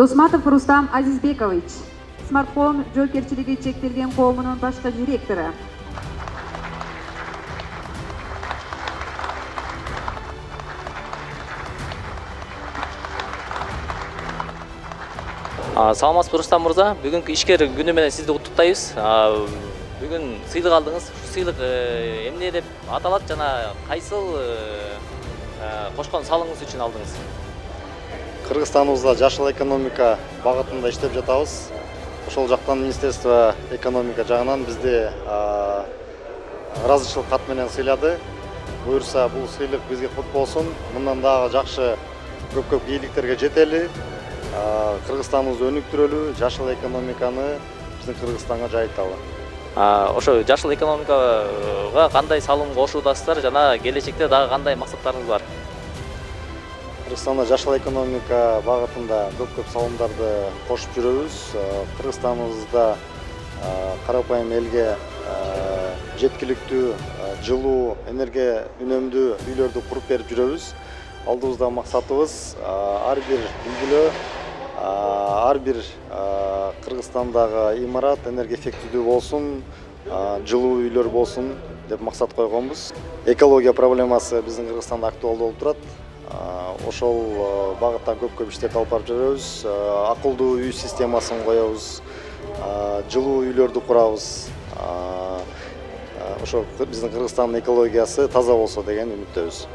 Досматов Рустам Азизбекович, смартфон жоокерчилиги чектелген коомунун башкы директору. Саламатсызбы Рустам мырза, бүгүнкү ишкер күнү менен сизди куттуктайбыз. Бүгүн сыйлык алдыңыз. Ушул сыйлык эмне деп аталат жана кайсыл кошкон салыңыз үчүн алдыңыз? Кыргызстаныбызда жашыл экономика багытында иштеп жатабыз. Ошол жактан Министерство экономика жагынан бизди ыраазычылык кат менен сыйлады. Буюрса бул сыйлык бизге кут болсун. Мындан дагы жакшы көп ийгиликтерге жетели. Кыргызстаныбызды өнүктүрөлү, жашыл экономиканы биздин Кыргызстанга жайыталы. Ошо жашыл экономикага кандай салым кошуудасыздар жана келечекте дагы кандай максаттарыңыз бар? Кыргызстанда жашыл экономика багытында көп салымдарды кошуп жүрөбүз. Кыргызстаныбызда карапайым элге жеткиликтүү жылуу, энергия үнөмдүү үйлөрдү куруп берип жүрөбүз. Алдыбызда максатыбыз ар бир үй-бүлө, ар бир Кыргызстандагы имарат энергия эффективдүү болсун, жылуу үйлөр болсун деп максат койгонбуз. Экология проблемасы биздин Кыргызстанда актуалдуу болуп турат. Ошол багытта көп иштеп алып барып жүрөбүз. Акылдуу үй системасын коебуз, жылуу үйлөрдү курабыз. Ошо биздин Кыргызстандын экологиясы таза болсо деген үмүттөбүз.